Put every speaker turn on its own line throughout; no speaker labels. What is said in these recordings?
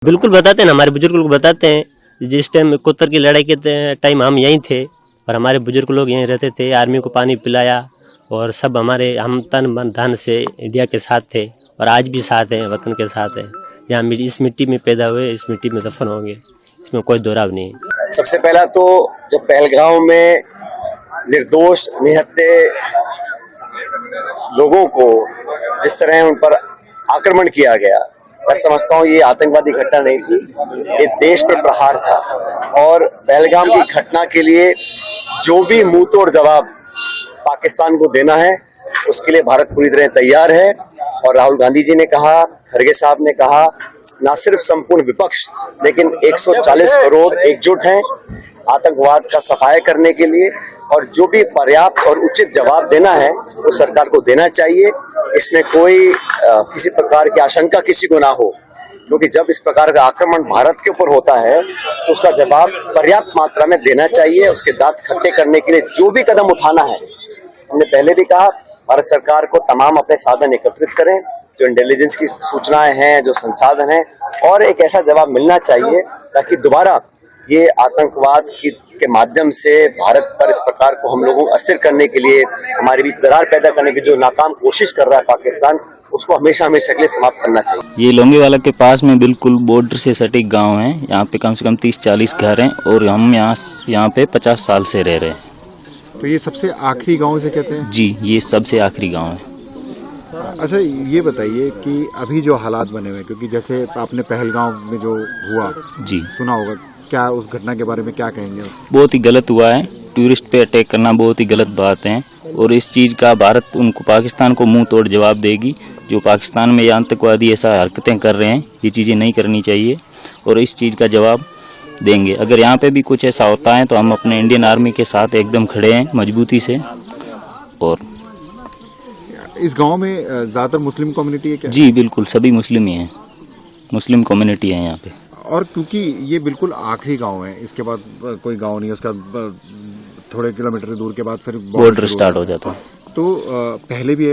बिल्कुल बताते हैं ना, हमारे बुजुर्ग लोग बताते हैं। जिस टाइम इकहत्तर की लड़ाई के टाइम हम यहीं थे और हमारे बुजुर्ग लोग यहीं रहते थे। आर्मी को पानी पिलाया और सब हम तन मन धन से इंडिया के साथ थे और आज भी साथ हैं, वतन के साथ हैं। यहाँ इस मिट्टी में पैदा हुए, इस मिट्टी में दफन होंगे, इसमें कोई दोराव नहीं है।
सबसे पहला तो जो पहलगाम में निर्दोष निहत्थे लोगों को जिस तरह उन पर आक्रमण किया गया, मैं समझता हूँ ये आतंकवादी घटना नहीं थी, ये देश पे प्रहार था। और पहलगाम की घटना के लिए जो भी मुंह तोड़ जवाब पाकिस्तान को देना है उसके लिए भारत पूरी तरह तैयार है। और राहुल गांधी जी ने कहा, खड़गे साहब ने कहा, न सिर्फ संपूर्ण विपक्ष लेकिन 140 करोड़ एकजुट हैं आतंकवाद का सफाया करने के लिए। और जो भी पर्याप्त और उचित जवाब देना है वो सरकार को देना चाहिए। इसमें कोई किसी प्रकार की आशंका किसी को ना हो, क्योंकि जब इस प्रकार का आक्रमण भारत के ऊपर होता है तो उसका जवाब पर्याप्त मात्रा में देना चाहिए। उसके दांत खट्टे करने के लिए जो भी कदम उठाना है, हमने पहले भी कहा, भारत सरकार को तमाम अपने साधन एकत्रित करें, जो इंटेलिजेंस की सूचनाएं हैं, जो संसाधन हैं, और एक ऐसा जवाब मिलना चाहिए ताकि दोबारा ये आतंकवाद के माध्यम से भारत पर इस प्रकार को हम लोगों को अस्थिर करने के लिए, हमारे बीच दरार पैदा करने की जो नाकाम कोशिश कर रहा है पाकिस्तान, उसको हमेशा हमेशा के लिए समाप्त करना चाहिए।
ये लोंगेवाला के पास में बिल्कुल बॉर्डर से सटीक गांव है। यहाँ पे कम से कम 30-40 घर हैं और हम यहाँ पे 50 साल से रह रहे हैं।
तो ये सबसे आखिरी गांव से कहते हैं?
जी, ये सबसे आखिरी गांव है।
अच्छा, ये बताइए कि अभी जो हालात बने हुए, क्योंकि जैसे आपने पहलगाम में जो हुआ
जी
सुना होगा, क्या उस घटना के बारे में क्या कहेंगे?
बहुत ही गलत हुआ है। टूरिस्ट पे अटैक करना बहुत ही गलत बात है और इस चीज़ का भारत उनको पाकिस्तान को मुंह तोड़ जवाब देगी। जो पाकिस्तान में ये आतंकवादी ऐसा हरकतें कर रहे हैं, ये चीज़ें नहीं करनी चाहिए और इस चीज़ का जवाब देंगे। अगर यहाँ पे भी कुछ ऐसा होता है तो हम अपने इंडियन आर्मी के साथ एकदम खड़े हैं मजबूती से। और
इस गांव में ज्यादातर मुस्लिम कम्युनिटी है क्या?
जी बिल्कुल, सभी मुस्लिम ही हैं, मुस्लिम कम्युनिटी है यहाँ पे।
और क्योंकि ये बिल्कुल आखिरी गांव है, इसके बाद कोई गांव नहीं है, उसका थोड़े किलोमीटर दूर के बाद फिर
बॉर्डर स्टार्ट हो जाता है।
तो पहले भी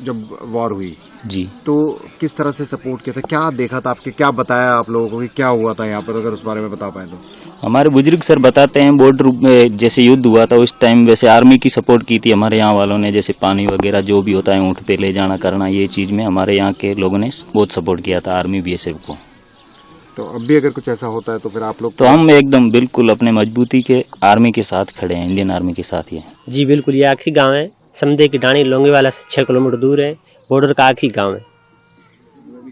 जब वॉर हुई
जी,
तो किस तरह से सपोर्ट किया था, क्या देखा था आपके, क्या बताया आप लोगों को कि क्या हुआ था यहाँ पर, अगर उस बारे में बता पाए तो?
हमारे बुजुर्ग सर बताते हैं, बॉर्डर में जैसे युद्ध हुआ था उस टाइम वैसे आर्मी की सपोर्ट की थी हमारे यहाँ वालों ने। जैसे पानी वगैरह जो भी होता है ऊँट पे ले जाना करना, ये चीज़ में हमारे यहाँ के लोगों ने बहुत सपोर्ट किया था आर्मी BSF को।
तो अब भी अगर कुछ ऐसा होता है तो फिर आप लोग?
तो हम एकदम बिल्कुल अपने मजबूती के आर्मी के साथ खड़े हैं, इंडियन आर्मी के साथ ही।
जी बिल्कुल, ये आखिरी गांव है, समदे की डाणी लोंगेवाला से 6 किलोमीटर दूर है, बॉर्डर का आखिरी गांव है।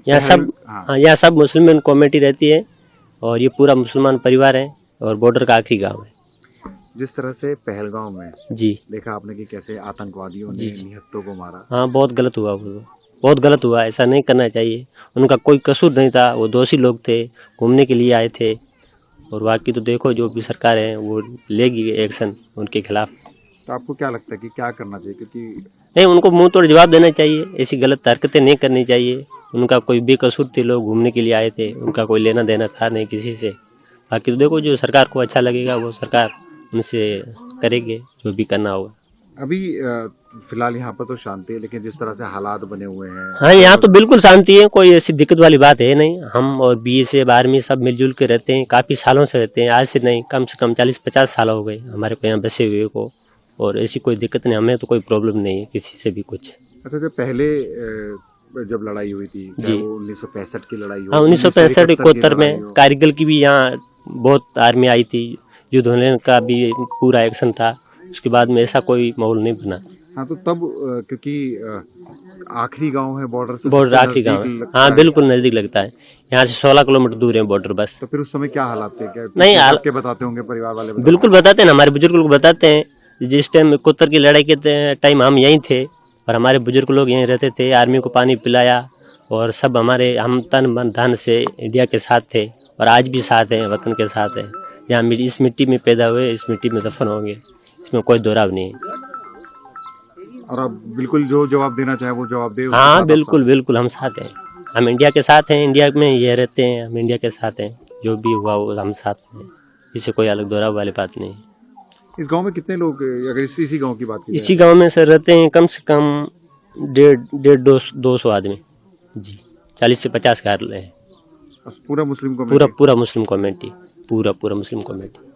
यहाँ सब यहाँ सब मुस्लिम कम्युनिटी रहती है और ये पूरा मुसलमान परिवार है और बॉर्डर का आखिरी गांव है।
जिस तरह से पहलगाम में
जी
देखा आपने कि कैसे आतंकवादियों ने निहत्थों को मारा,
हाँ, बहुत गलत हुआ, वो बहुत गलत हुआ, ऐसा नहीं करना चाहिए। उनका कोई कसूर नहीं था, वो दोषी लोग थे, घूमने के लिए आए थे। और बाकी तो देखो जो भी सरकार है वो लेगी एक्शन उनके खिलाफ।
तो आपको क्या लगता है कि क्या करना चाहिए? क्योंकि
नहीं, उनको मुंह तोड़ जवाब देना चाहिए, ऐसी गलत हरकतें नहीं करनी चाहिए। उनका कोई बेकसूर थे, लोग घूमने के लिए आए थे, उनका कोई लेना देना था नहीं किसी से। बाकी तो देखो जो सरकार को अच्छा लगेगा वो सरकार उनसे करेंगे जो भी करना होगा।
अभी फिलहाल यहाँ पर तो शांति है, लेकिन जिस तरह से हालात बने हुए हैं,
हाँ, यहाँ तो बिल्कुल शांति है, कोई ऐसी दिक्कत वाली बात है नहीं। हम और BSF आर्मी सब मिलजुल के रहते हैं, काफ़ी सालों से रहते हैं, आज से नहीं, कम से कम 40-50 साल हो गए हमारे को यहाँ बसे हुए को। और ऐसी कोई दिक्कत नहीं, हमें तो कोई प्रॉब्लम नहीं है किसी से भी कुछ।
अच्छा, जब पहले जब लड़ाई हुई थी जी, 1965 की लड़ाई हुई?
हाँ, 1965-71 में कारगिल की भी यहाँ बहुत आर्मी आई थी, युद्ध होने का भी पूरा एक्शन था। उसके बाद में ऐसा कोई माहौल नहीं बना।
हाँ, तो तब क्योंकि आखिरी गांव है, बॉर्डर से
बॉर्डर आखिरी गांव है, हाँ बिल्कुल नजदीक लगता है, यहाँ से 16 किलोमीटर दूर है बॉर्डर बस।
तो फिर उस समय क्या हालात थे? क्या
नहीं,
आपके बताते होंगे परिवार वाले?
बिल्कुल बताते हैं ना, हमारे बुजुर्ग लोग बताते हैं। जिस टाइम इकहत्तर की लड़ाई के टाइम हम यहीं थे और हमारे बुजुर्ग लोग यहीं रहते थे। आर्मी को पानी पिलाया और सब हम तन मन धन से इंडिया के साथ थे और आज भी साथ हैं, वतन के साथ हैं। यहाँ इस मिट्टी में पैदा हुए, इस मिट्टी में दफन होंगे, इसमें कोई दोराव नहीं है।
और आप बिल्कुल जो जवाब देना चाहे वो जवाब दे?
हाँ बिल्कुल बिल्कुल, हम साथ हैं, हम इंडिया के साथ हैं, इंडिया में ये रहते हैं, हम इंडिया के साथ हैं, जो भी हुआ वो हम साथ हैं, इससे कोई अलग दोराव वाली बात नहीं।
इस गांव में कितने लोग, अगर इसी गांव की बात की?
इसी गांव में सर रहते हैं कम से कम 150-200 आदमी जी, 40 से 50 घर हैं।
पूरा मुस्लिम
पूरा मुस्लिम कम्युनिटी, पूरा मुस्लिम कम्युनिटी।